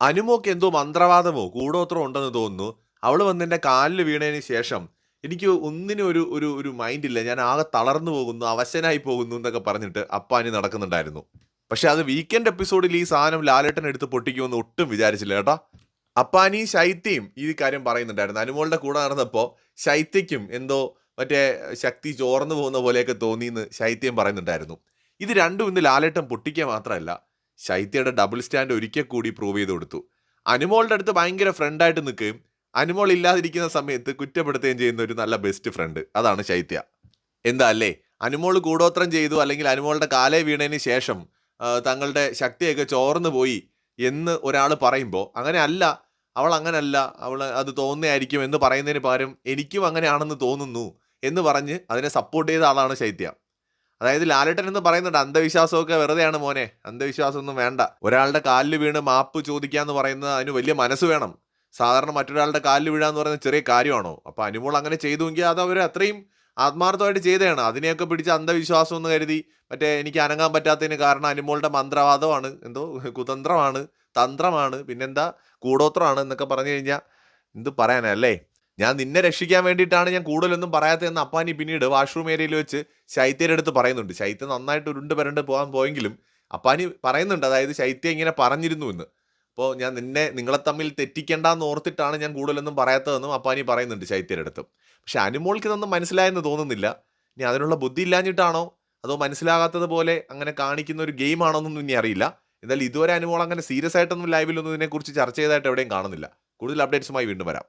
അനുമോക്ക് എന്തോ മന്ത്രവാദമോ കൂടോത്രമോ ഉണ്ടെന്ന് തോന്നുന്നു. അവള് വന്ന് എന്റെ കാലിൽ വീണതിന് ശേഷം എനിക്ക് ഒന്നിനും ഒരു ഒരു ഒരു മൈൻഡില്ല. ഞാൻ ആകെ തളർന്നു പോകുന്നു, അവശനായി പോകുന്നു എന്നൊക്കെ പറഞ്ഞിട്ട് അപ്പാനി നടക്കുന്നുണ്ടായിരുന്നു. പക്ഷെ അത് വീക്കെൻഡ് എപ്പിസോഡിൽ ഈ സാധനം ലാലേട്ടൻ എടുത്ത് പൊട്ടിക്കുമെന്ന് ഒട്ടും വിചാരിച്ചില്ല കേട്ടോ. അപ്പാനി ശൈത്യയും ഈ കാര്യം പറയുന്നുണ്ടായിരുന്നു. അനുമോളുടെ കൂടെ നടന്നപ്പോൾ ശൈത്യയ്ക്കും എന്തോ മറ്റേ ശക്തി ചോർന്നു പോകുന്ന പോലെയൊക്കെ തോന്നിയെന്ന് ശൈത്യം പറയുന്നുണ്ടായിരുന്നു. ഇത് രണ്ടും ഇന്ന് ലാലേട്ടൻ പൊട്ടിക്കുക മാത്രമല്ല, ശൈത്യയുടെ ഡബിൾ സ്റ്റാൻഡ് ഒരിക്കൽ കൂടി പ്രൂവ് ചെയ്ത് കൊടുത്തു. അനുമോളുടെ അടുത്ത് ഭയങ്കര ഫ്രണ്ടായിട്ട് നിൽക്കുകയും അനുമോൾ ഇല്ലാതിരിക്കുന്ന സമയത്ത് കുറ്റപ്പെടുത്തുകയും ചെയ്യുന്ന ഒരു നല്ല ബെസ്റ്റ് ഫ്രണ്ട്, അതാണ് ശൈത്യ. എന്താ അല്ലേ, അനുമോൾ കൂടോത്രം ചെയ്തു അല്ലെങ്കിൽ അനുമോളുടെ കാലേ വീണതിന് ശേഷം തങ്ങളുടെ ശക്തിയൊക്കെ ചോർന്നു പോയി എന്ന് ഒരാൾ പറയുമ്പോൾ അങ്ങനെ അല്ല, അവൾ അങ്ങനല്ല, അവൾ അത് തോന്നുന്നതായിരിക്കും എന്ന് പറയുന്നതിന് പകരം എനിക്കും അങ്ങനെയാണെന്ന് തോന്നുന്നു എന്ന് പറഞ്ഞ് അതിനെ സപ്പോർട്ട് ചെയ്ത ആളാണ് ശൈത്യ. അതായത് ലാലേട്ടൻ എന്ന് പറയുന്നുണ്ട് അന്ധവിശ്വാസമൊക്കെ വെറുതെയാണ് മോനെ, അന്ധവിശ്വാസമൊന്നും വേണ്ട. ഒരാളുടെ കാലിൽ വീണ് മാപ്പ് ചോദിക്കാന്ന് പറയുന്നത് അതിന് വലിയ മനസ്സ് വേണം. സാധാരണ മറ്റൊരാളുടെ കാലിൽ വീഴാന്ന് പറയുന്നത് ചെറിയ കാര്യമാണോ? അപ്പൊ അനുമോൾ അങ്ങനെ ചെയ്തുവെങ്കിൽ അത് അവർ അത്രയും ആത്മാർത്ഥമായിട്ട് ചെയ്തതാണ്. അതിനെയൊക്കെ പിടിച്ച് അന്ധവിശ്വാസം എന്ന് കരുതി മറ്റേ എനിക്ക് അനങ്ങാൻ പറ്റാത്തതിന് കാരണം അനുമോളുടെ മന്ത്രവാദമാണ്, എന്തോ കുതന്ത്രമാണ്, തന്ത്രമാണ്, പിന്നെന്താ കൂടോത്രമാണ് എന്നൊക്കെ പറഞ്ഞു കഴിഞ്ഞാൽ എന്ത് പറയാനല്ലേ. ഞാൻ നിന്നെ രക്ഷിക്കാൻ വേണ്ടിയിട്ടാണ് ഞാൻ കൂടുതലൊന്നും പറയാത്തതെന്ന് അപ്പാനി പിന്നീട് വാഷ്റൂം ഏരിയയിൽ വെച്ച് ശൈത്യയുടെ അടുത്ത് പറയുന്നുണ്ട്. ശൈത്യം നന്നായിട്ട് ഉരുണ്ട് പരണ്ട് പോകാൻ പോയെങ്കിലും അപ്പാനി പറയുന്നുണ്ട്, അതായത് ശൈത്യം ഇങ്ങനെ പറഞ്ഞിരുന്നു എന്ന്. അപ്പോൾ നിങ്ങളെ തമ്മിൽ തെറ്റിക്കേണ്ടെന്ന് ഓർത്തിട്ടാണ് ഞാൻ കൂടുതലൊന്നും പറയാത്തതെന്നും അപ്പാനി പറയുന്നുണ്ട് ശൈത്യയുടെ അടുത്ത്. പക്ഷെ അനുമോൾക്ക് ഇതൊന്നും മനസ്സിലായെന്ന് തോന്നുന്നില്ല. ഇനി അതിനുള്ള ബുദ്ധി ഇല്ലാഞ്ഞിട്ടാണോ അതോ മനസ്സിലാകാത്തത് പോലെ അങ്ങനെ കാണിക്കുന്ന ഒരു ഗെയിം ആണോ എന്നൊന്നും ഇനി അറിയില്ല. എന്നാൽ ഇതുവരെ അനുമോൾ അങ്ങനെ സീരിയസ് ആയിട്ടൊന്നും ലൈവിലൊന്നും ഇതിനെക്കുറിച്ച് ചർച്ച ചെയ്തതായിട്ട് എവിടെയും കാണുന്നില്ല. കൂടുതൽ അപ്ഡേറ്റ്സുമായി വീണ്ടും വരാം.